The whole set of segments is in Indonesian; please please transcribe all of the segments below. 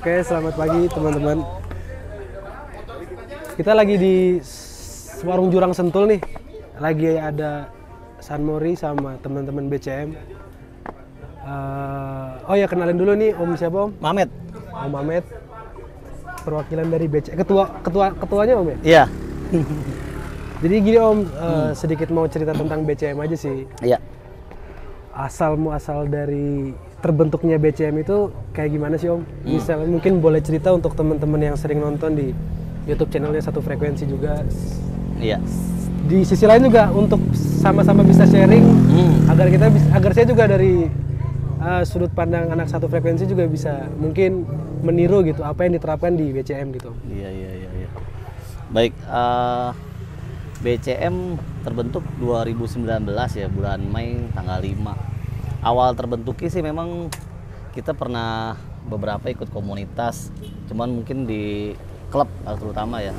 Oke, selamat pagi teman-teman. Kita lagi di warung Jurang Sentul nih. Lagi ada San Mori sama teman-teman BCM. Oh ya, kenalin dulu nih Om siapa Om? Mamet. Om Mamet. Perwakilan dari BCM. Ketuanya Om ya? Iya. Jadi gini Om, sedikit mau cerita tentang BCM aja sih. Iya. Asal dari terbentuknya BCM itu kayak gimana sih Om? Misalnya mungkin boleh cerita untuk teman-teman yang sering nonton di YouTube channelnya Satu Frekuensi juga. Iya. Di sisi lain juga untuk sama-sama bisa sharing agar saya juga dari sudut pandang anak Satu Frekuensi juga bisa mungkin meniru gitu apa yang diterapkan di BCM gitu. Iya. Baik, BCM terbentuk 2019 ya, bulan Mei tanggal 5. Awal terbentuknya sih memang kita pernah beberapa ikut komunitas, cuman mungkin di klub terutama ya.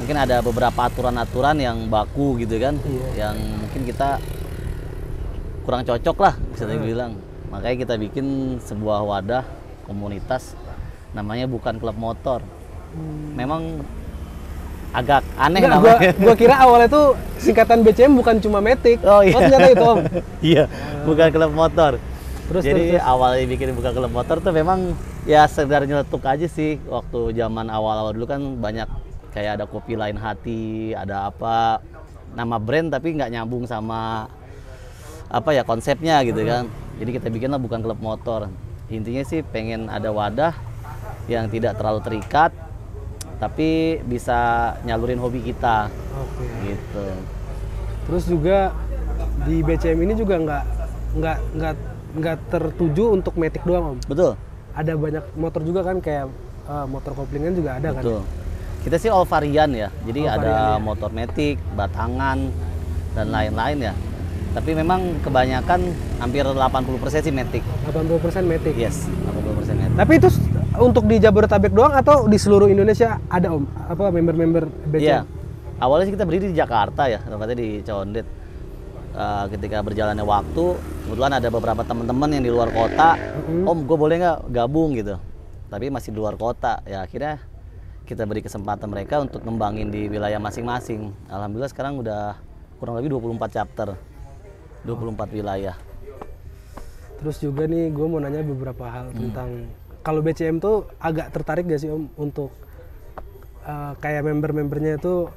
Mungkin ada beberapa aturan-aturan yang baku gitu kan, yang mungkin kita kurang cocok lah bisa dibilang. Makanya kita bikin sebuah wadah komunitas, namanya bukan klub motor. Memang agak aneh namanya. Gua kira awalnya tuh singkatan BCM bukan cuma Matic. Oh iya. Ternyata itu Om. Iya, bukan klub motor. Jadi Terus. awalnya bikin bukan klub motor tuh memang ya sekedar nyeletuk aja sih. Waktu zaman awal-awal dulu kan banyak kayak ada kopi lain hati, ada apa nama brand tapi nggak nyambung sama apa ya konsepnya gitu kan. Jadi kita bikinlah bukan klub motor. Intinya sih pengen ada wadah yang tidak terlalu terikat, tapi bisa nyalurin hobi kita. Oke. Gitu. Terus juga di BCM ini juga nggak tertuju untuk Matic doang Om. Betul. Ada banyak motor juga kan kayak motor koplingan juga ada. Betul. Kan. Kita sih all varian ya. Jadi All ada varian, ya. motor Matic, batangan dan lain-lain ya. Tapi memang kebanyakan hampir 80% sih Matic. 80% Matic. Yes, 80% Matic. Tapi itu untuk di Jabodetabek doang atau di seluruh Indonesia ada Om? Apa member-member BCM? Iya. Awalnya sih kita berdiri di Jakarta ya, tempatnya di Condet. Ketika berjalannya waktu, kebetulan ada beberapa teman-teman yang di luar kota, Om gue boleh nggak gabung gitu. Tapi masih di luar kota, ya akhirnya kita beri kesempatan mereka untuk ngembangin di wilayah masing-masing. Alhamdulillah sekarang udah kurang lebih 24 chapter, 24 wilayah. Terus juga nih gue mau nanya beberapa hal tentang kalau BCM tuh agak tertarik gak sih Om untuk kayak member-membernya itu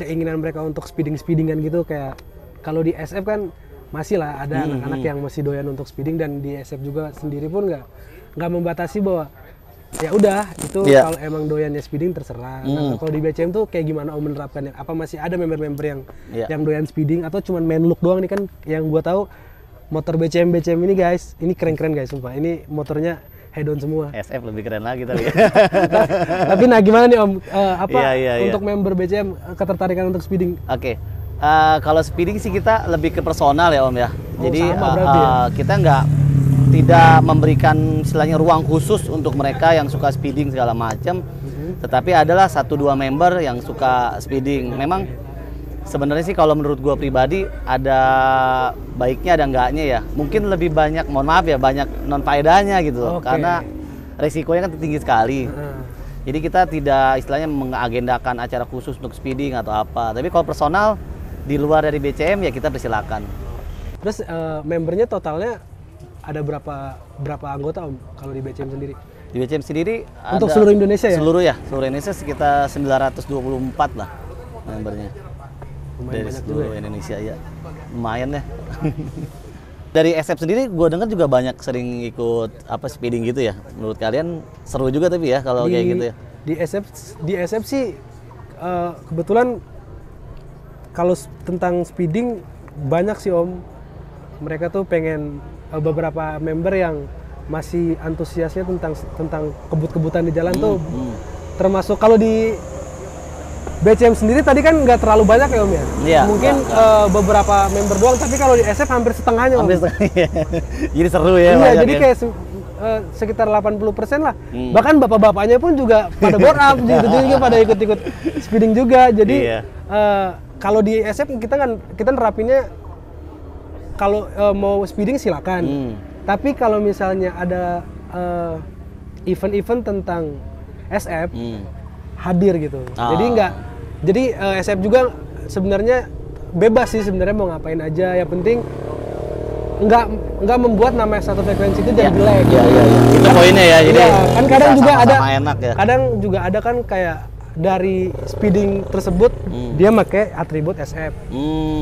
keinginan mereka untuk speeding-speedingan gitu, kayak kalau di SF kan masih lah ada anak-anak yang masih doyan untuk speeding, dan di SF juga sendiri pun nggak membatasi bahwa ya udah itu kalau emang doyannya speeding terserah. Nah, kalau di BCM tuh kayak gimana Om menerapkannya? Apa masih ada member-member yang doyan speeding atau cuman main look doang nih? Kan yang gua tahu motor BCM ini guys, ini keren-keren guys sumpah. Ini motornya head on semua. SF lebih keren lagi tapi. Tapi nah gimana nih Om? Untuk Iya. member BCM ketertarikan untuk speeding? Oke. Kalau speeding sih kita lebih ke personal ya Om ya. Jadi kita tidak memberikan istilahnya ruang khusus untuk mereka yang suka speeding segala macam. Tetapi adalah 1-2 member yang suka speeding. Memang sebenarnya sih kalau menurut gua pribadi ada baiknya ada enggaknya ya. Mungkin lebih banyak, mohon maaf ya, banyak non faedahnya gitu loh. Karena resikonya kan tinggi sekali. Jadi kita tidak istilahnya mengagendakan acara khusus untuk speeding atau apa. Tapi kalau personal di luar dari BCM ya kita persilakan. Terus membernya totalnya ada berapa anggota Om kalau di BCM sendiri? Di BCM sendiri untuk ada seluruh Indonesia ya? Seluruh Indonesia sekitar 924 lah membernya. Lumayan dari banyak seluruh juga ya? Indonesia ya. Lumayan ya. Dari SF sendiri gue dengar juga banyak sering ikut apa speeding gitu ya. Menurut kalian seru juga tapi ya kalau kayak gitu ya? Di SF sih kebetulan kalau tentang speeding banyak sih Om. Mereka tuh pengen beberapa member yang masih antusiasnya tentang kebut-kebutan di jalan tuh. Termasuk kalau di BCM sendiri tadi kan nggak terlalu banyak ya Om ya? Iya, mungkin beberapa member doang, tapi kalau di SF hampir setengahnya Om. Hampir setengahnya. Jadi seru ya. Iya, jadi kayak sekitar 80% lah. Bahkan bapak-bapaknya pun juga pada board up, juga pada ikut-ikut speeding juga. Jadi kalau di SF kita nerapinnya kalau mau speeding silakan. Tapi kalau misalnya ada event-event tentang SF hadir gitu. Jadi SF juga sebenarnya bebas sih sebenarnya mau ngapain aja, yang penting nggak membuat nama satu frekuensi itu jadi jelek. Iya. Itu poinnya ya. Jadi kan kadang juga sama-sama enak ya. Kadang juga ada kan kayak dari speeding tersebut dia pakai atribut SF.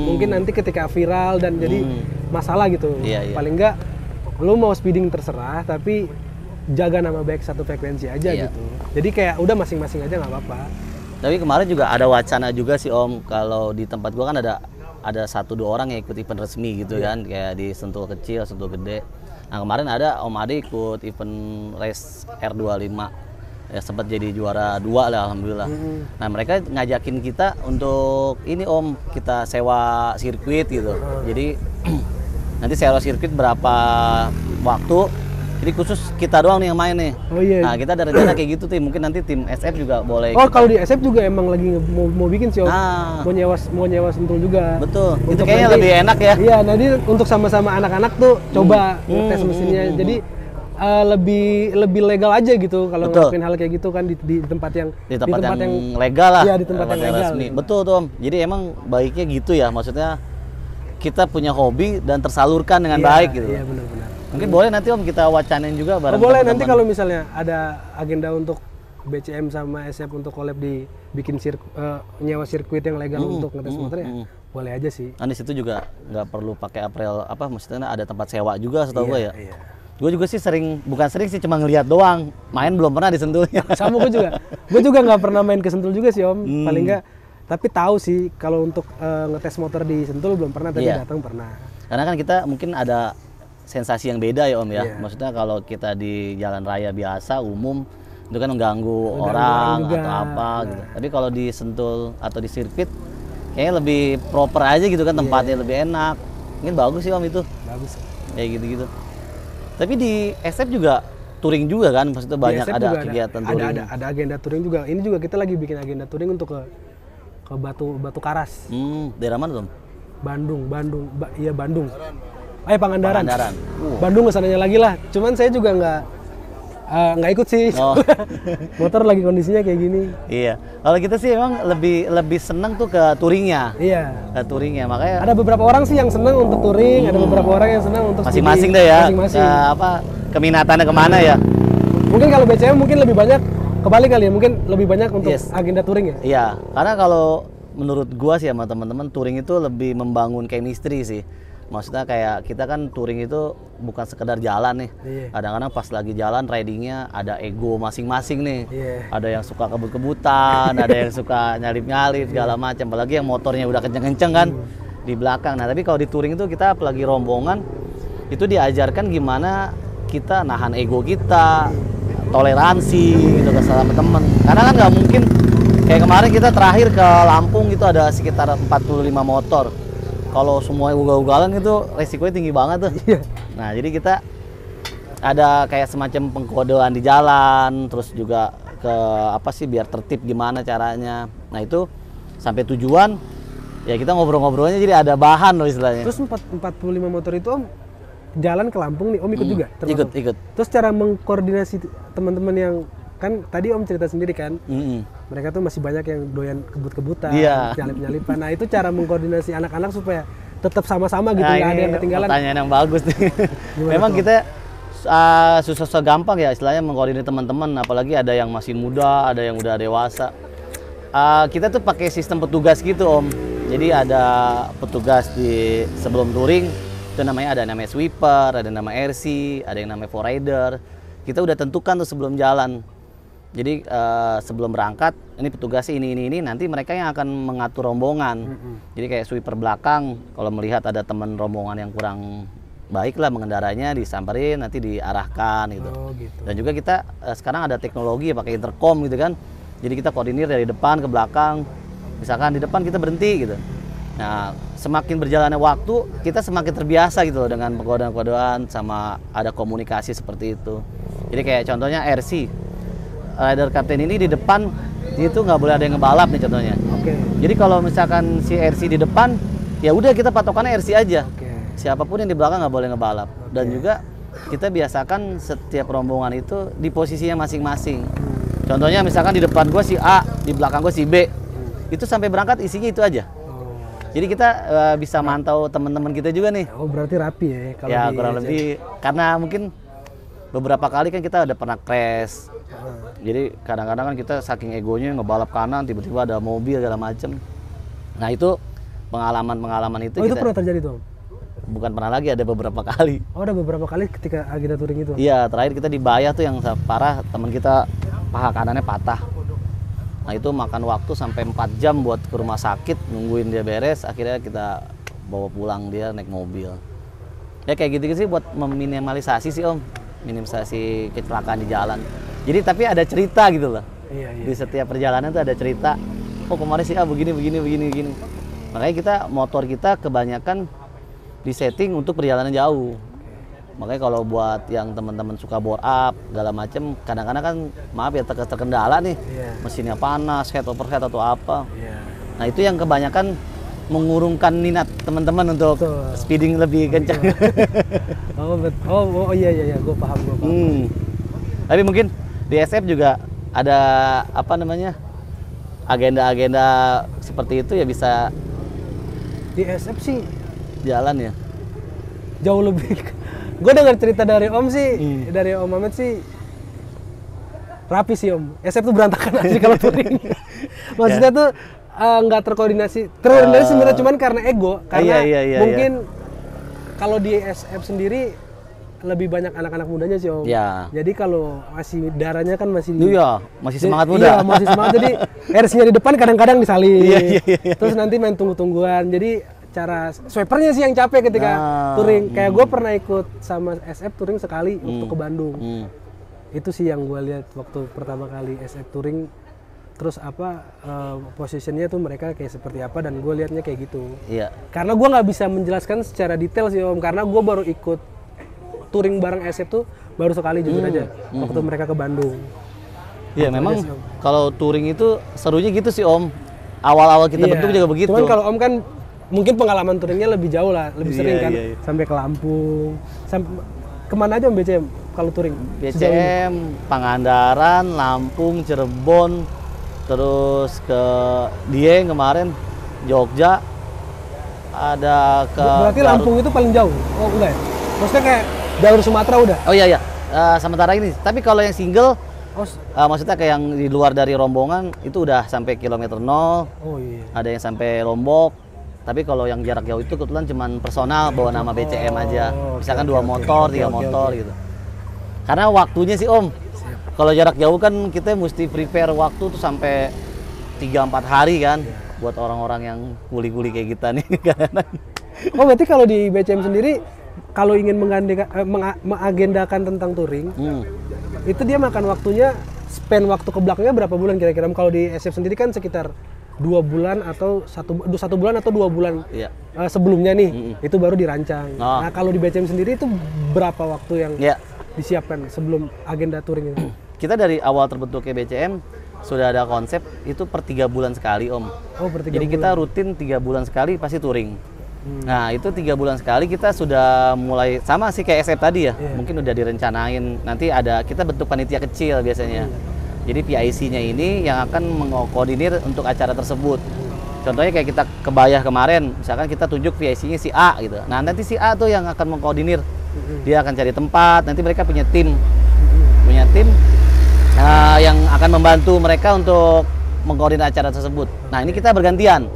Mungkin nanti ketika viral dan jadi masalah gitu. Paling nggak lu mau speeding terserah tapi jaga nama baik satu frekuensi aja gitu. Jadi kayak udah masing-masing aja nggak apa-apa. Tapi kemarin juga ada wacana juga sih Om, kalau di tempat gua kan ada 1-2 orang yang ikut event resmi gitu kan, kayak di Sentul kecil, Sentul gede. Nah kemarin ada Om Ade ikut event race R25, ya sempat jadi juara 2 lah alhamdulillah. Nah mereka ngajakin kita untuk ini Om, kita sewa sirkuit gitu. Jadi nanti sewa sirkuit berapa waktu, jadi khusus kita doang nih yang main nih. Nah kita ada rencana kayak gitu tuh, mungkin nanti tim SF juga boleh. Kalau di SF juga emang lagi mau bikin sih Om. Mau nyewa Sentul juga. Betul. Itu kayaknya lebih enak ya. Iya, nanti untuk sama-sama anak-anak tuh coba tes mesinnya. Jadi lebih legal aja gitu kalau ngelakuin hal kayak gitu kan di tempat yang legal lah. Iya, di tempat yang legal. Resmi. Betul tuh Om. Jadi emang baiknya gitu ya, maksudnya kita punya hobi dan tersalurkan dengan baik gitu. Iya, benar-benar. Mungkin boleh nanti Om kita wacanain juga bareng boleh nanti kalau misalnya ada agenda untuk BCM sama SF untuk collab bikin nyewa sirkuit yang legal untuk ngetes motor ya boleh aja sih. Nah di situ juga nggak perlu pakai apparel maksudnya ada tempat sewa juga setahu gue ya. Gue juga sih bukan sering sih, cuma ngelihat doang, main belum pernah di Sentul. Sama gue juga nggak pernah main ke Sentul juga sih Om, paling nggak. Tapi tahu sih kalau untuk ngetes motor di Sentul belum pernah, tapi datang pernah. Karena kan kita mungkin ada sensasi yang beda ya Om ya. Maksudnya kalau kita di jalan raya biasa umum itu kan mengganggu orang atau apa gitu. Tapi kalau di Sentul atau di sirkuit kayaknya lebih proper aja gitu kan, tempatnya lebih enak. Mungkin bagus sih Om itu. Bagus. Kayak gitu-gitu. Tapi di SF juga touring juga kan, maksudnya banyak ada kegiatan touring. Ada agenda touring juga. Ini juga kita lagi bikin agenda touring untuk ke Batu Karas. Daerah mana Om? Bandung. Iya Bandung. Pangandaran. Bandung kesananya lagi lah. Cuman saya juga nggak ikut sih. Motor lagi kondisinya kayak gini. Iya. Kalau kita sih emang lebih seneng tuh ke touringnya. Iya. Ke touringnya, makanya. Ada beberapa orang sih yang seneng untuk touring, ada beberapa orang yang seneng untuk masing-masing deh ya. Keminatannya kemana ya? Mungkin kalau BCM mungkin lebih banyak kebalik kali ya. Mungkin lebih banyak untuk agenda touring ya. Iya. Karena kalau menurut gua sih sama teman-teman, touring itu lebih membangun chemistry sih. Maksudnya kayak kita kan touring itu bukan sekedar jalan nih. Kadang-kadang pas lagi jalan ridingnya ada ego masing-masing nih. Ada yang suka kebut-kebutan, ada yang suka nyalip-nyalip segala macam. Apalagi yang motornya udah kenceng-kenceng kan di belakang. Nah tapi kalau di touring itu kita apalagi rombongan itu diajarkan gimana kita nahan ego kita, toleransi gitu ke sama temen. Karena kan nggak mungkin kayak kemarin kita terakhir ke Lampung itu ada sekitar 45 motor. Kalau semua ugal-ugalan itu resikonya tinggi banget tuh. Nah jadi kita ada kayak semacam pengkodean di jalan, terus juga ke biar tertib gimana caranya. Nah itu sampai tujuan ya kita ngobrol-ngobrolnya jadi ada bahan loh istilahnya. Terus 45 motor itu Om jalan ke Lampung nih, Om ikut juga? Ikut. Terus cara mengkoordinasi teman-teman yang kan tadi Om cerita sendiri kan, mereka tuh masih banyak yang doyan kebut-kebutan, nyalip-nyalipan. Nah itu cara mengkoordinasi anak-anak supaya tetap sama-sama gitu, nggak ada yang ketinggalan. Pertanyaan yang bagus nih. Memang kita susah gampang ya istilahnya mengkoordinasi teman-teman, apalagi ada yang masih muda, ada yang udah dewasa. Kita tuh pakai sistem petugas gitu Om. Jadi ada petugas di sebelum touring, itu ada namanya sweeper, ada nama RC, ada yang namanya forrider. Kita udah tentukan tuh sebelum jalan. Jadi sebelum berangkat, ini petugasnya ini, nanti mereka yang akan mengatur rombongan. Jadi kayak sweeper belakang, kalau melihat ada teman rombongan yang kurang baik lah mengendaranya, disamperin, nanti diarahkan gitu. Dan juga kita sekarang ada teknologi pakai intercom gitu kan. Jadi kita koordinir dari depan ke belakang. Misalkan di depan kita berhenti gitu. Nah, semakin berjalannya waktu, kita semakin terbiasa gitu loh dengan kodean-kodean sama ada komunikasi seperti itu. Jadi kayak contohnya RC. Rider captain ini di depan itu nggak boleh ada yang ngebalap nih contohnya. Jadi kalau misalkan si RC di depan, ya udah kita patokannya RC aja. Siapapun yang di belakang nggak boleh ngebalap. Dan juga kita biasakan setiap rombongan itu di posisinya masing-masing. Contohnya misalkan di depan gue si A, di belakang gue si B. Itu sampai berangkat isinya itu aja. Jadi kita bisa mantau teman-teman kita juga nih. Oh, berarti rapi ya kalau ya kurang lebih, karena mungkin beberapa kali kan kita udah pernah crash. Jadi kadang-kadang kan kita saking egonya ngebalap kanan, tiba-tiba ada mobil segala macem. Nah itu pengalaman-pengalaman itu. Oh, itu pernah terjadi tuh? Bukan pernah lagi, ada beberapa kali. Oh, ada beberapa kali ketika agenda touring itu? Iya, terakhir kita di Bayah tuh yang parah, teman kita paha kanannya patah. Nah itu makan waktu sampai 4 jam buat ke rumah sakit, nungguin dia beres, akhirnya kita bawa pulang dia naik mobil. Ya kayak gitu sih buat meminimalisasi sih Om, minimalisasi kecelakaan di jalan. Jadi tapi ada cerita gitu loh. Iya. Di setiap perjalanan tuh ada cerita. Oh kemarin sih begini. Makanya kita motor kita kebanyakan disetting untuk perjalanan jauh. Makanya kalau buat yang teman-teman suka bore up segala macem, kadang-kadang kan maaf ya terkendala nih, mesinnya panas, head overhead atau apa. Nah itu yang kebanyakan mengurungkan minat teman-teman untuk speeding lebih kencang. Oh iya, gue paham. Tapi mungkin di SF juga ada apa namanya agenda-agenda seperti itu ya, bisa di SF sih jalan ya. Jauh lebih. Gue dengar cerita dari Om sih, dari Om Mamet sih rapi sih Om. SF tuh berantakan aja kalau touring. Maksudnya tuh nggak terkoordinasi sebenarnya, cuman karena ego, karena mungkin kalau di SF sendiri lebih banyak anak-anak mudanya sih Om. Ya. Jadi kalau masih darahnya kan masih masih semangat muda. Iya, masih semangat. Jadi RC-nya di depan kadang-kadang disalip. Terus nanti main tunggu-tungguan. Jadi cara swipernya sih yang capek ketika touring. Kayak gue pernah ikut sama SF touring sekali waktu ke Bandung. Itu sih yang gue lihat waktu pertama kali SF touring. Terus positionnya tuh mereka kayak seperti apa, dan gue liatnya kayak gitu. Iya. Karena gue nggak bisa menjelaskan secara detail sih Om, karena gue baru ikut touring bareng SF tuh baru sekali jujur aja waktu mereka ke Bandung. Iya memang kalau touring itu serunya gitu sih Om. Awal-awal kita bentuk juga begitu. Cuman kalau Om kan mungkin pengalaman touringnya lebih jauh lah, lebih sering kan. Sampai ke Lampung, sampai kemana aja Om BCM kalau touring? BCM, Pangandaran, Lampung, Cirebon, terus ke Dieng kemarin, Jogja, ada ke. Berarti Garut. Lampung itu paling jauh? Oh enggak ya? Maksudnya kayak jalur Sumatera udah? Oh iya. Sementara ini. Tapi kalau yang single, maksudnya kayak yang di luar dari rombongan itu udah sampai kilometer 0. Oh iya. Ada yang sampai Lombok. Tapi kalau yang jarak jauh itu kebetulan cuman personal, bawa nama BCM aja. Misalkan 2 motor, 3 motor gitu. Karena waktunya sih Om. Kalau jarak jauh kan kita mesti prepare waktu tuh sampai 3-4 hari kan. Buat orang-orang yang kuli-kuli kayak kita nih. Oh berarti kalau di BCM sendiri, kalau ingin mengagendakan tentang touring, itu dia makan waktunya, spend waktu ke belakangnya berapa bulan kira-kira? Kalau di SF sendiri kan sekitar 2 bulan atau 1 bulan atau 2 bulan sebelumnya nih, itu baru dirancang. Nah kalau di BCM sendiri itu berapa waktu yang disiapkan sebelum agenda touring itu? Kita dari awal terbentuknya BCM sudah ada konsep itu per 3 bulan sekali Om. Oh, per 3 Jadi bulan. Kita rutin 3 bulan sekali pasti touring. Nah itu 3 bulan sekali kita sudah mulai, sama sih kayak SF tadi ya, mungkin udah direncanain. Nanti kita bentuk panitia kecil biasanya. Jadi PIC-nya ini yang akan mengkoordinir untuk acara tersebut. Contohnya kayak kita ke Bayah kemarin, misalkan kita tunjuk PIC-nya si A gitu. Nah nanti si A tuh yang akan mengkoordinir. Dia akan cari tempat, nanti mereka punya tim. Yang akan membantu mereka untuk mengkoordinir acara tersebut. Nah ini kita bergantian.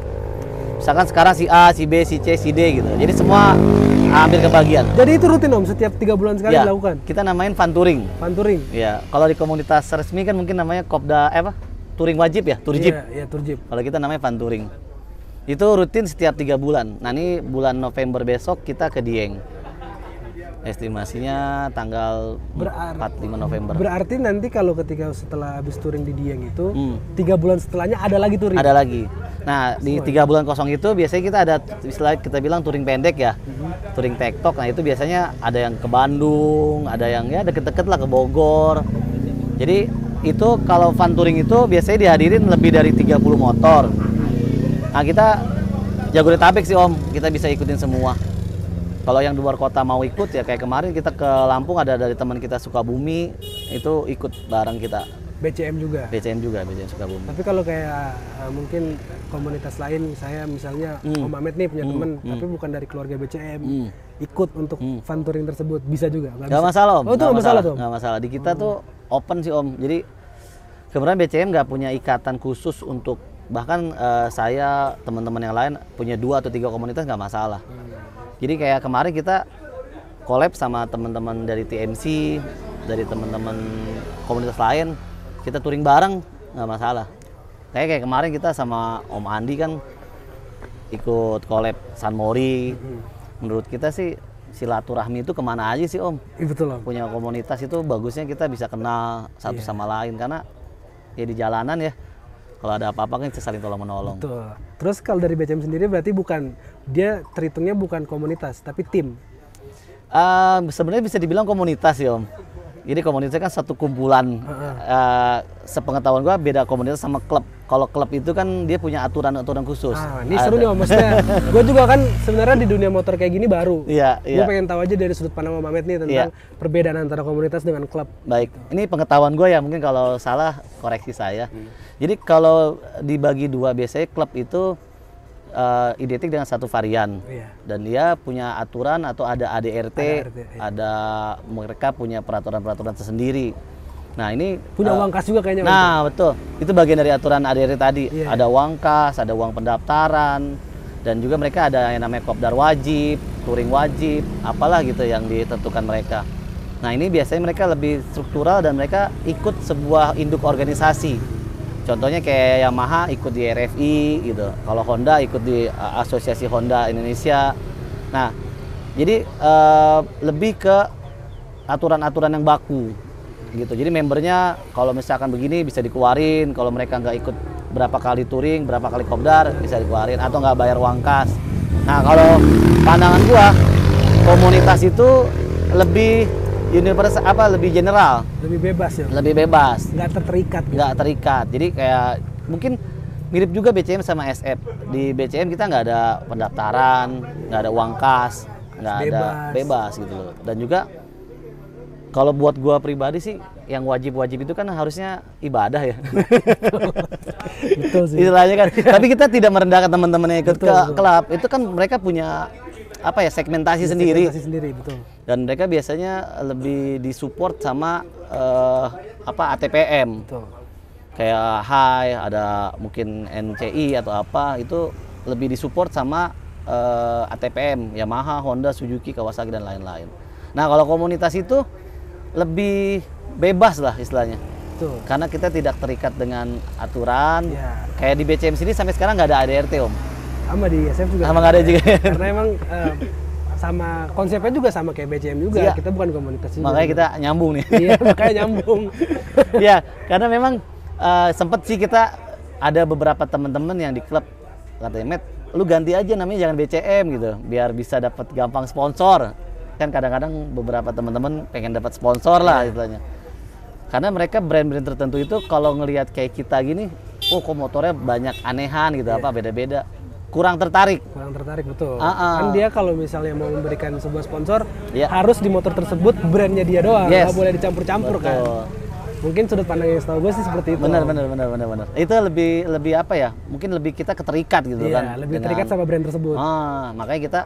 Misalkan sekarang si A, si B, si C, si D gitu. Jadi semua ambil kebagian. Jadi itu rutin Om, setiap 3 bulan sekali dilakukan? Kita namain fun touring. Fun touring? Iya, kalau di komunitas resmi kan mungkin namanya Kopda, touring wajib ya, Turjib. Iya, Turjib. Kalau kita namanya fun touring. Itu rutin setiap 3 bulan. Nah ini bulan November besok kita ke Dieng. Estimasinya tanggal 4-5 November. Berarti nanti kalau ketika setelah habis touring di Dieng itu, 3 bulan setelahnya ada lagi touring? Ada lagi. Nah di 3 bulan kosong itu biasanya kita ada istilah kita bilang touring pendek ya, touring tektok. Nah itu biasanya ada yang ke Bandung, ada yang ya deket-deket lah ke Bogor. Jadi itu kalau fun touring itu biasanya dihadirin lebih dari 30 motor. Nah kita Jabodetabek sih Om, kita bisa ikutin semua. Kalau yang di luar kota mau ikut ya kayak kemarin kita ke Lampung ada dari teman kita Sukabumi itu ikut bareng kita. BCM juga. BCM Sukabumi. Tapi kalau kayak mungkin komunitas lain, saya misalnya Om Amet nih punya teman, tapi bukan dari keluarga BCM, ikut untuk fun touring tersebut, bisa juga? Nggak masalah Om. Oh itu nggak masalah tuh? Nggak masalah. Di kita tuh open sih Om. Jadi kemudian BCM nggak punya ikatan khusus untuk, bahkan saya teman-teman yang lain punya 2 atau 3 komunitas nggak masalah. Jadi kayak kemarin kita collab sama teman-teman dari TMC, dari teman-teman komunitas lain, kita touring bareng nggak masalah. Kayak kemarin kita sama Om Andi kan ikut collab San Mori. Menurut kita sih silaturahmi itu kemana aja sih Om? Betul Om. Punya komunitas itu bagusnya kita bisa kenal satu sama lain, karena ya di jalanan ya kalau ada apa-apa kan kita saling tolong menolong. Betul. Terus kalau dari BCM sendiri berarti bukan, dia terhitungnya bukan komunitas tapi tim. Sebenarnya bisa dibilang komunitas ya Om. Jadi komunitas kan satu kumpulan. Sepengetahuan gua beda komunitas sama klub. Kalau klub itu kan dia punya aturan-aturan khusus. Ini seru nih Om, maksudnya gue juga kan sebenarnya di dunia motor kayak gini baru. Iya. Gue pengen tahu aja dari sudut pandang Om Amet nih tentang perbedaan antara komunitas dengan klub. Baik, ini pengetahuan gue ya, mungkin kalau salah koreksi saya. Jadi kalau dibagi 2 biasanya klub itu identik dengan satu varian. Dan dia punya aturan atau ada ADRT, ada mereka punya peraturan-peraturan tersendiri. Nah ini punya uang kas juga kayaknya. Nah betul, itu bagian dari aturan ADRT tadi. Ada uang kas, ada uang pendaftaran, dan juga mereka ada yang namanya kopdar wajib, touring wajib, apalah gitu yang ditentukan mereka. Nah ini biasanya mereka lebih struktural dan mereka ikut sebuah induk organisasi. Contohnya kayak Yamaha ikut di RFI gitu. Kalau Honda ikut di Asosiasi Honda Indonesia. Nah jadi lebih ke aturan-aturan yang baku gitu. Jadi membernya kalau misalkan begini bisa dikeluarin, kalau mereka nggak ikut berapa kali touring, berapa kali kopdar bisa dikeluarin, atau nggak bayar uang kas. Nah kalau pandangan gua, komunitas itu lebih universal, lebih general, lebih bebas ya, lebih bebas, nggak terikat gitu. Nggak terikat. Jadi kayak mungkin mirip juga BCM sama SF. Di BCM kita nggak ada pendaftaran, nggak ada uang kas, nggak ada, bebas gitu loh. Dan juga kalau buat gua pribadi sih, yang wajib-wajib itu kan harusnya ibadah ya. Betul sih. Istilahnya kan. Tapi kita tidak merendahkan teman-teman yang ikut ke klub. Itu kan mereka punya segmentasi sendiri. Segmentasi sendiri, betul. Dan mereka biasanya lebih disupport sama ATPM. Betul. Kayak HAI, ada mungkin NCI atau apa, itu lebih disupport sama ATPM, Yamaha, Honda, Suzuki, Kawasaki dan lain-lain. Nah kalau komunitas itu lebih bebas lah istilahnya. Betul. Karena kita tidak terikat dengan aturan. Kayak di BCM sini sampai sekarang nggak ada ADRT Om. Sama di SF juga. Sama nggak ada juga. Karena emang sama konsepnya juga sama kayak BCM juga. Kita bukan komunitas juga. Makanya kita nyambung nih. Iya, makanya nyambung. Ya, karena memang sempet sih kita ada beberapa teman-teman yang di klub katanya, Met, lu ganti aja namanya jangan BCM gitu, biar bisa dapat gampang sponsor. Kan kadang-kadang beberapa teman-teman pengen dapat sponsor lah istilahnya. Karena mereka brand-brand tertentu itu kalau ngelihat kayak kita gini, oh kok motornya banyak anehan gitu, beda-beda. Kurang tertarik. Kurang tertarik, betul. Kan dia kalau misalnya mau memberikan sebuah sponsor, harus di motor tersebut brandnya dia doang, nggak boleh dicampur-campur kan. Mungkin sudut pandang yang setahu gue sih seperti itu. Benar. Itu lebih apa ya? Mungkin lebih kita keterikat gitu kan. Iya, lebih terikat sama brand tersebut. Makanya kita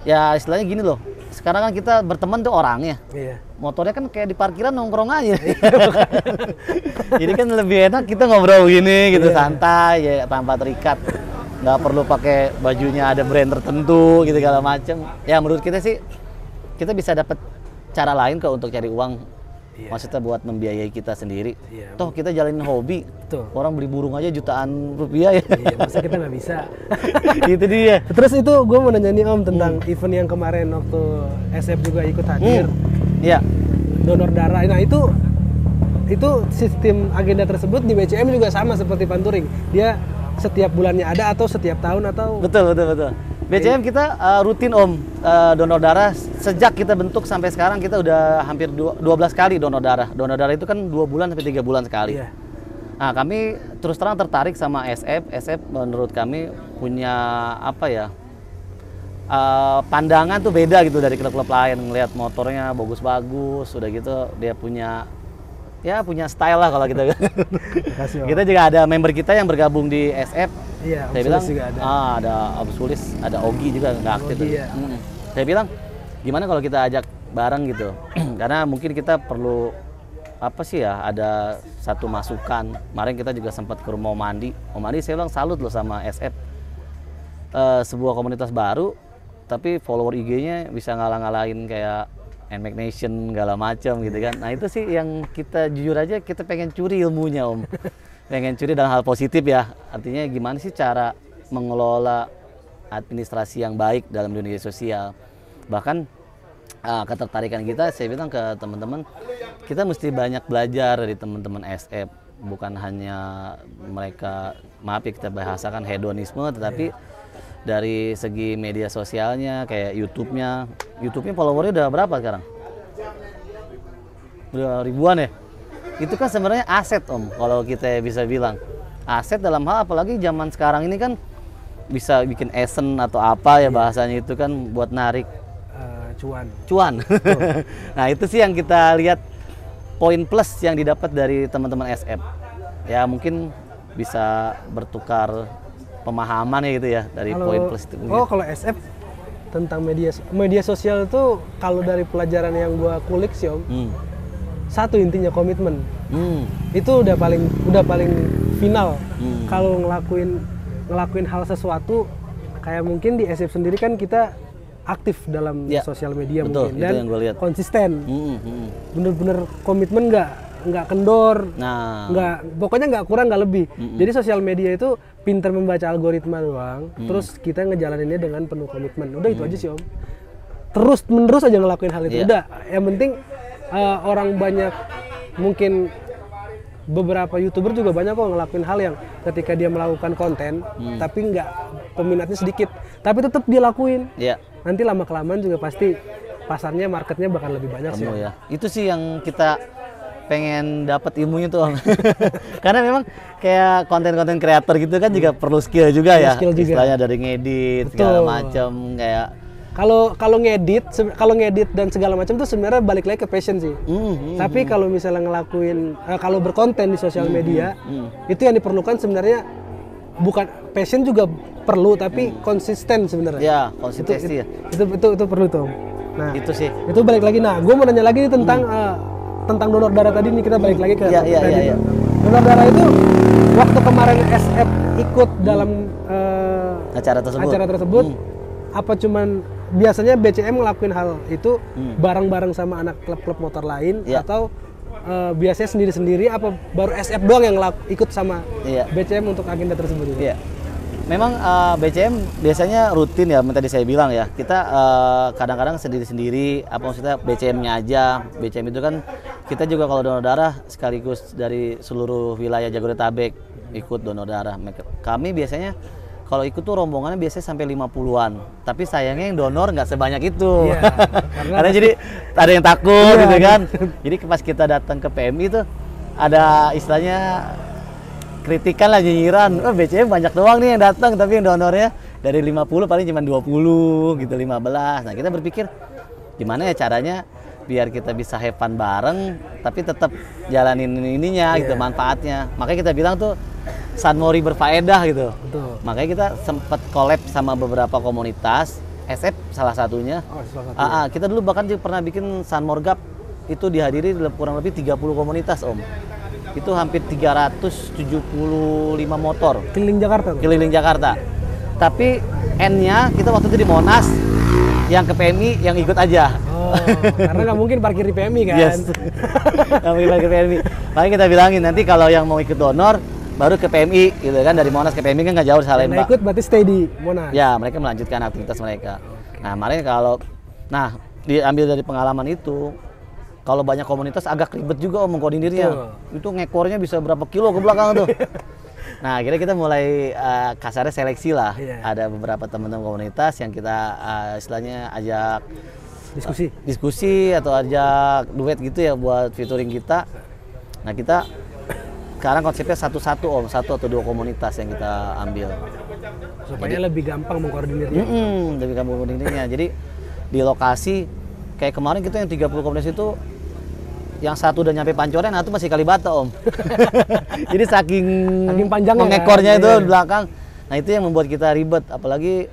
ya istilahnya gini loh. Sekarang kan kita berteman tuh orangnya. Iya. Motornya kan kayak di parkiran nongkrong aja. Jadi kan lebih enak kita ngobrol gini gitu, santai ya, tanpa terikat. Nggak perlu pakai bajunya ada brand tertentu gitu segala macem. Ya menurut kita sih kita bisa dapat cara lain kok untuk cari uang. Maksudnya buat membiayai kita sendiri. Toh kita jalanin hobi. Betul. Orang beli burung aja jutaan rupiah ya. Masa kita nggak bisa. Itu dia. Terus itu gue mau nanya nih Om tentang event yang kemarin waktu SF juga ikut hadir. Iya. Donor darah. Nah itu sistem agenda tersebut di BCM juga sama seperti Panturing. Dia setiap bulannya ada atau setiap tahun atau? Betul. BCM kita rutin Om donor darah. Sejak kita bentuk sampai sekarang kita udah hampir 12 kali donor darah. Donor darah itu kan 2 bulan sampai 3 bulan sekali. Nah kami terus terang tertarik sama SF. SF menurut kami punya pandangan tuh beda gitu dari klub-klub lain. Ngelihat motornya bagus-bagus, udah gitu dia punya style lah kalau kita. Makasih, Om. Kita juga ada member kita yang bergabung di SF. Iya, Saya bilang juga ada. ada Om Sulis, ada Ogi juga nggak aktif. Iya. Saya bilang gimana kalau kita ajak bareng gitu, karena mungkin kita perlu apa sih ya, ada satu masukan. Kemarin kita juga sempat ke rumah Om Andi. Om Andi saya bilang salut loh sama SF, sebuah komunitas baru tapi follower IG-nya bisa ngalah-ngalahin kayak NMAX Nation segala macam gitu kan. Nah itu sih yang kita jujur aja kita pengen curi ilmunya Om. Pengen curi dalam hal positif ya, artinya gimana sih cara mengelola administrasi yang baik dalam dunia sosial. Bahkan ketertarikan kita, saya bilang ke teman-teman, kita mesti banyak belajar dari teman-teman SF. Bukan hanya mereka, maaf ya kita bahasakan hedonisme, tetapi dari segi media sosialnya, kayak YouTube-nya followernya udah berapa sekarang? Udah ribuan ya? Itu kan sebenarnya aset Om, kalau kita bisa bilang. Aset dalam hal apalagi zaman sekarang ini kan bisa bikin esen atau apa ya bahasanya itu kan buat narik cuan. Nah itu sih yang kita lihat poin plus yang didapat dari teman-teman SF. Ya mungkin bisa bertukar pemahaman ya gitu ya dari poin plus itu. Oh kalau SF tentang media sosial itu kalau dari pelajaran yang gua kulik sih Om, satu intinya komitmen. Itu udah paling final. Kalau ngelakuin hal sesuatu kayak mungkin di SF sendiri kan kita aktif dalam sosial media. Betul, mungkin dan yang gua lihat. konsisten. Bener-bener komitmen nggak kendor, pokoknya nggak kurang nggak lebih. Jadi sosial media itu pinter membaca algoritma doang, terus kita ngejalaninnya dengan penuh komitmen. Udah itu aja sih Om. Terus menerus aja ngelakuin hal itu. Udah, yang penting orang banyak, mungkin beberapa YouTuber juga banyak kok ngelakuin hal yang ketika dia melakukan konten, tapi nggak, peminatnya sedikit, tapi tetap dia lakuin. Nanti lama-kelamaan juga pasti pasarnya, marketnya bakal lebih banyak sih. Ya. Itu sih yang kita pengen dapat ilmunya tuh Om. Karena memang kayak konten-konten kreator gitu kan juga perlu skill juga ya. Istilahnya dari ngedit segala macam kayak kalau ngedit dan segala macam tuh sebenarnya balik lagi ke passion sih. Tapi kalau misalnya ngelakuin kalau berkonten di sosial media itu yang diperlukan sebenarnya bukan passion juga perlu, tapi konsisten sebenarnya. Ya, konsistensi ya. Itu perlu tuh. Nah, itu sih. Itu balik lagi. Nah, gue mau nanya lagi nih tentang donor darah tadi nih, kita balik lagi ke donor darah itu waktu kemarin SF ikut dalam acara tersebut apa cuman biasanya BCM ngelakuin hal itu bareng-bareng sama anak klub-klub motor lain atau biasanya sendiri-sendiri, apa baru SF doang yang ikut sama BCM untuk agenda tersebut? Memang BCM biasanya rutin ya, tadi saya bilang ya, kita kadang-kadang sendiri-sendiri, apa maksudnya BCM-nya aja. BCM itu kan kita juga kalau donor darah sekaligus dari seluruh wilayah Jabodetabek ikut donor darah. Kami biasanya kalau ikut tuh rombongannya biasanya sampai 50-an, tapi sayangnya yang donor nggak sebanyak itu. Karena jadi ada yang takut gitu kan. Jadi pas kita datang ke PMI tuh ada istilahnya kritikan lah, nyinyiran, BCM banyak doang nih yang datang, tapi yang donornya dari 50 paling cuma 20 gitu, 15. Nah kita berpikir gimana ya caranya biar kita bisa have fun bareng, tapi tetap jalanin ininya gitu, manfaatnya. Makanya kita bilang tuh San Mori berfaedah gitu. Makanya kita sempat collab sama beberapa komunitas, SF salah satunya. Kita dulu bahkan juga pernah bikin San Morgap, itu dihadiri kurang lebih 30 komunitas Om. Itu hampir 375 motor keliling Jakarta. Tapi N-nya kita waktu itu di Monas, yang ke PMI yang ikut aja. Karena nggak mungkin parkir di PMI kan. Nggak mungkin parkir PMI. Makanya kita bilangin nanti kalau yang mau ikut donor baru ke PMI gitu kan, dari Monas ke PMI kan nggak jauh Salemba. Ikut berarti stay di Monas. Ya, mereka melanjutkan aktivitas mereka. Nah, kemarin diambil dari pengalaman itu, kalau banyak komunitas agak ribet juga Om mengkoordinirnya. Itu ngekornya bisa berapa kilo ke belakang tuh. Nah, akhirnya kita mulai kasarnya seleksi lah. Ada beberapa teman-teman komunitas yang kita istilahnya ajak diskusi atau ajak duet gitu ya buat featuring kita. Nah, kita sekarang konsepnya satu-satu Om, 1 atau 2 komunitas yang kita ambil. supaya lebih gampang mengkoordinirnya. Lebih gampang mengkoordinirnya. Jadi di lokasi kayak kemarin kita yang 30 komunitas itu yang satu udah nyampe Pancoran, yang satu masih Kalibata Om. Jadi saking panjangnya mengekornya kan? itu di belakang. Nah itu yang membuat kita ribet, apalagi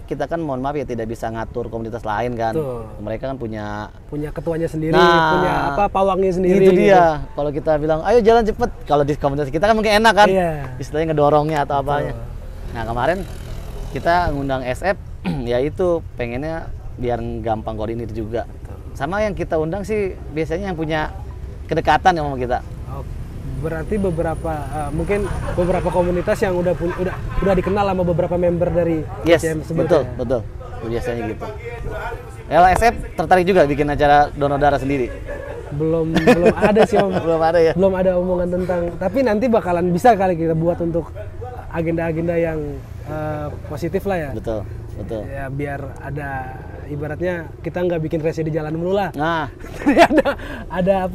kita kan mohon maaf ya tidak bisa ngatur komunitas lain kan. Tuh. Mereka kan punya ketuanya sendiri, punya pawangnya sendiri. Itu dia. Gitu. Kalau kita bilang ayo jalan cepet, kalau di komunitas kita kan mungkin enak kan. Istilahnya ngedorongnya atau apanya. Nah kemarin kita ngundang SF, ya itu pengennya biar gampang koordinir juga. Sama yang kita undang sih biasanya yang punya kedekatan sama kita. Berarti mungkin beberapa komunitas yang udah dikenal sama beberapa member dari BCM sebetulnya. Betul. Biasanya gitu. LSF tertarik juga bikin acara donor darah sendiri. Belum ada sih Om. Belum ada ya. Belum ada omongan tentang. Tapi nanti bakalan bisa kali kita buat untuk agenda-agenda yang positif lah ya. Betul. Ya biar ada ibaratnya kita nggak bikin rese di jalan mulu lah. Nah, ada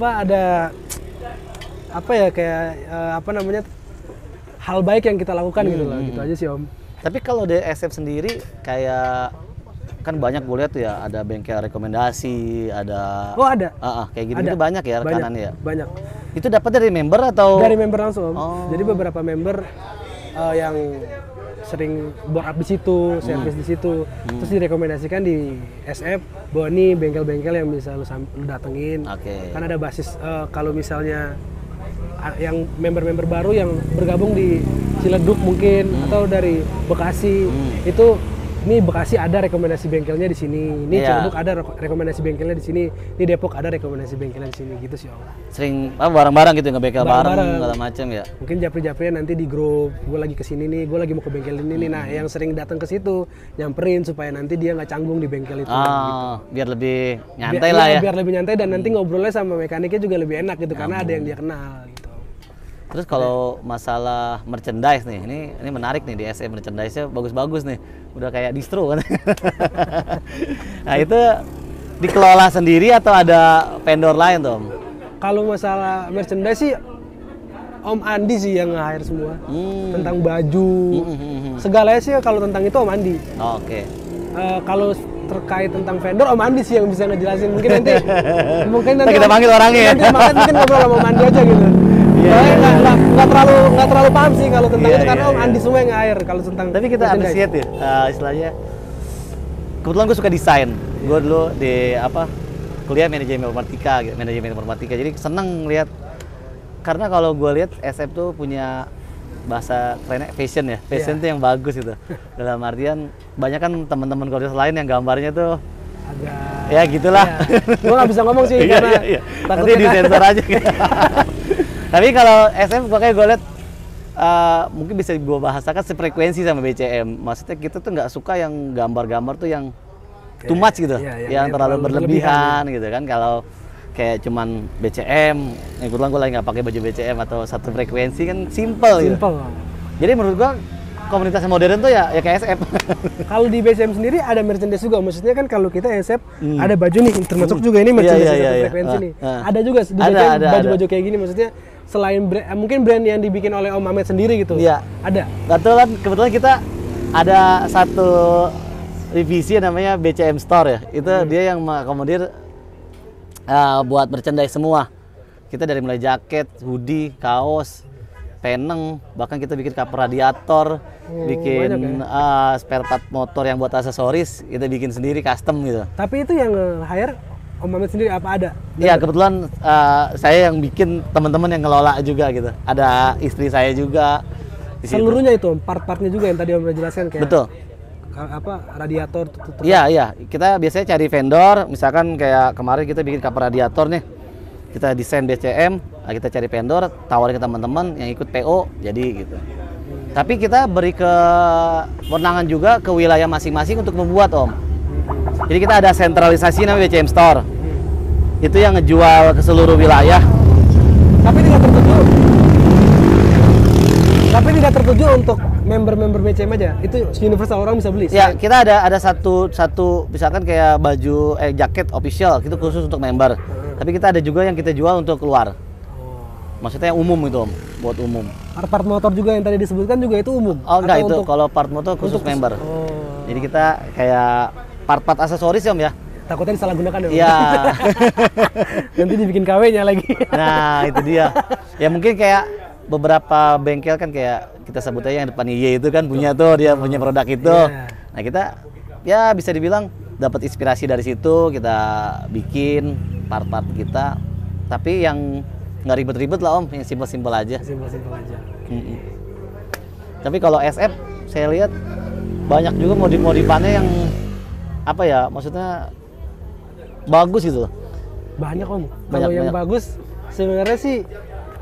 apa ya kayak hal baik yang kita lakukan gitu lah, gitu aja sih Om. Tapi kalau di SF sendiri kayak kan banyak gue lihat tuh ya, ada bengkel rekomendasi, ada ada. Kayak gitu itu banyak ya rekanan ya. Banyak. Itu dapat dari member atau dari member langsung Om. Jadi beberapa member yang sering board up di situ, service di situ, terus direkomendasikan di SF bahwa ini bengkel-bengkel yang bisa lu datengin. Kan ada basis kalau misalnya yang member-member baru yang bergabung di Ciledug mungkin atau dari Bekasi itu ini Bekasi ada rekomendasi bengkelnya di sini, ini Ciledug ada rekomendasi bengkelnya di sini, ini Depok ada rekomendasi bengkelnya di sini gitu sih Om. Sering bareng-bareng gitu ngebengkel bareng segala macam ya. Mungkin japri-japrinya nanti di grup, gue lagi kesini nih, gue lagi mau ke bengkel ini nih. Nah yang sering datang ke situ nyamperin supaya nanti dia nggak canggung di bengkel itu. Gitu. Biar lebih nyantai lah ya. Biar lebih nyantai dan nanti ngobrolnya sama mekaniknya juga lebih enak gitu karena ada yang dia kenal gitu. Terus kalau masalah merchandise nih, ini menarik nih di SM merchandise-nya bagus-bagus nih. Udah kayak distro kan. Nah, itu dikelola sendiri atau ada vendor lain tuh, Om? Kalau masalah merchandise sih Om Andi sih yang nge-hire semua. Tentang baju. Segalanya sih kalau tentang itu Om Andi. Kalau terkait tentang vendor Om Andi sih yang bisa ngejelasin. Mungkin nanti kita panggil orangnya ya. Mungkin ngobrol sama Om Andi aja gitu. Nggak terlalu paham sih kalau tentang itu karena Om Andi semua yang nge-hire kalau tentang. Tapi kita appreciate ya, istilahnya. Kebetulan gue suka desain. Gue dulu di kuliah manajemen informatika. Jadi seneng lihat karena kalau gue lihat SF tuh punya bahasa kerennya fashion ya. Fashion tuh yang bagus gitu. Dalam artian banyak kan teman-teman komunitas lain yang gambarnya tuh agak ya gitulah. Gue nggak bisa ngomong sih karena nanti disensor aja. Tapi kalau SM pokoknya gue lihat mungkin bisa gue bahasakan sefrekuensi sama BCM. Maksudnya kita tuh nggak suka yang gambar-gambar tuh yang too much gitu, yang terlalu berlebihan gitu kan. Kalau kayak cuman BCM, kebetulan gue lagi nggak pakai baju BCM atau satu frekuensi kan simple. Gitu. Jadi menurut gue komunitas modern tuh ya kayak SF. Kalau di BCM sendiri ada merchandise juga. Maksudnya kan kalau kita SF ada baju nih, termasuk juga ini merchandise satu frekuensi nih. Ada juga di BCM baju-baju kayak gini. Maksudnya selain mungkin brand yang dibikin oleh Om Ahmed sendiri gitu. Iya. Ada. Betul kan, kebetulan kita ada satu divisi namanya BCM Store ya. Itu dia yang mengakomodir buat merchandise semua. Kita dari mulai jaket, hoodie, kaos, peneng, bahkan kita bikin cover radiator, bikin spare part motor yang buat aksesoris, kita bikin sendiri custom gitu. Tapi itu yang hire Om Ahmed sendiri apa ada? Iya, kebetulan saya yang bikin, teman-teman yang ngelola juga gitu. Ada istri saya juga. Seluruhnya itu, part-partnya juga yang tadi Om udah jelaskan kayak. Betul. Radiator. Iya. Kita biasanya cari vendor, misalkan kayak kemarin kita bikin cover radiator nih. Kita desain BCM, kita cari vendor, tawarin ke teman-teman yang ikut PO, jadi gitu. Tapi kita beri kewenangan juga ke wilayah masing-masing untuk membuat Om. Jadi kita ada sentralisasi namanya BCM Store. Itu yang ngejual ke seluruh wilayah. Tapi tidak tertuju untuk member-member BCM aja. Itu universal, orang bisa beli. Ya, kita ada satu misalkan kayak baju jaket official itu khusus untuk member. Tapi kita ada juga yang kita jual untuk keluar. Maksudnya umum itu Om, buat umum. Part motor juga yang tadi disebutkan juga itu umum? Oh enggak, itu untuk, kalau part motor khusus member. Oh. Jadi kita kayak part-part aksesoris ya Om ya? Takutnya disalahgunakan ya Om? Iya. Nanti dibikin KW-nya lagi. Nah itu dia. Ya mungkin kayak beberapa bengkel kan kayak kita sebut aja yang depan IY itu kan punya tuh, dia punya produk itu. Yeah. Nah kita ya bisa dibilang dapat inspirasi dari situ, kita bikin part-part kita. Tapi yang nggak ribet-ribet lah Om, yang simpel-simpel aja. Simpel-simpel aja. Tapi kalau SF saya lihat banyak juga modif-modifannya yang apa ya, maksudnya bagus gitu. Banyak Om. Banyak, Kalau yang banyak. bagus sebenarnya sih.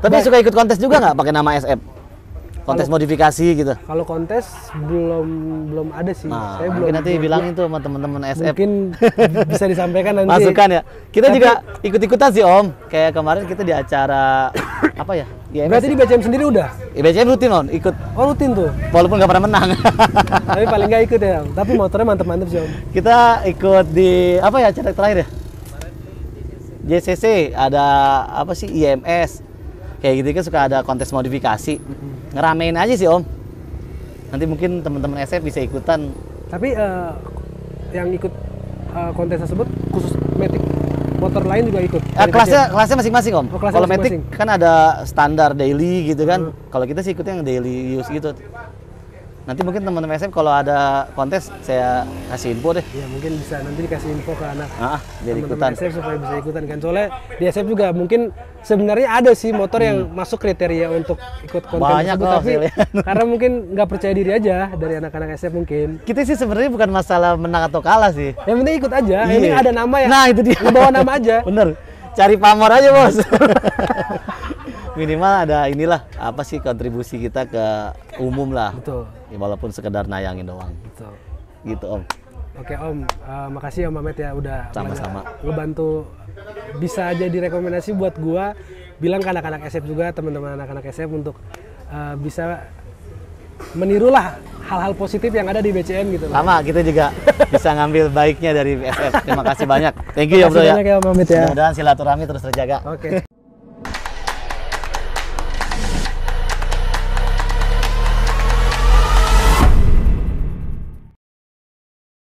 Tapi suka ikut kontes juga nggak pakai nama SF? Kontes modifikasi gitu. Kalau kontes belum ada sih. Nah, Saya mungkin belum. nanti bilangin tuh sama teman-teman SF. Mungkin bisa disampaikan nanti. Masukan ya. Kita juga ikut-ikutan sih Om. Kayak kemarin kita di acara apa ya? Berarti di BCM sendiri udah? BCM rutin Om, ikut. Oh rutin tuh. Walaupun nggak pernah menang. Tapi paling nggak ikut ya. Tapi motornya mantep-mantep sih Om. Kita ikut di apa ya acara terakhir ya? JCC, ada apa sih, IMS. Kayak gitu kan suka ada kontes modifikasi. Ngeramein aja sih Om. Nanti mungkin teman-teman SF bisa ikutan. Tapi yang ikut kontes tersebut khusus Matic, motor lain juga ikut? Kelasnya masing-masing Om. Oh, kelasnya kalau masing-masing. Matic kan ada standar daily gitu kan. Kalau kita sih ikutnya yang daily use gitu. Nanti mungkin teman-teman SF kalau ada kontes saya kasih info deh. Ya mungkin bisa nanti dikasih info ke anak Biar teman-teman ikutan. SF supaya bisa ikutan kan. Soalnya di SF juga mungkin sebenarnya ada sih motor yang masuk kriteria untuk ikut konten Banyak tersebut, loh, tapi saya lihat. karena mungkin nggak percaya diri aja dari anak-anak SF mungkin. Kita sih sebenarnya bukan masalah menang atau kalah sih. Yang penting ikut aja. Iya. Ini ada nama ya. Nah itu dia. Bawa nama aja. Bener. Cari pamor aja Bos. Minimal ada inilah apa sih kontribusi kita ke umum lah. Betul. Ya, walaupun sekedar nayangin doang. Betul. Gitu Om. Oke Om, makasih Om Mamet ya udah Sama-sama. ngebantu, bisa jadi rekomendasi buat gua bilang ke anak-anak SF juga, teman-teman anak-anak SF untuk bisa menirulah hal-hal positif yang ada di BCM gitu. Sama kita juga bisa ngambil baiknya dari SF. Terima kasih banyak. Thank you ya Bro ya. Terima kasih banyak ya Om Mamet ya. Mudah-mudahan silaturahmi terus terjaga. Oke.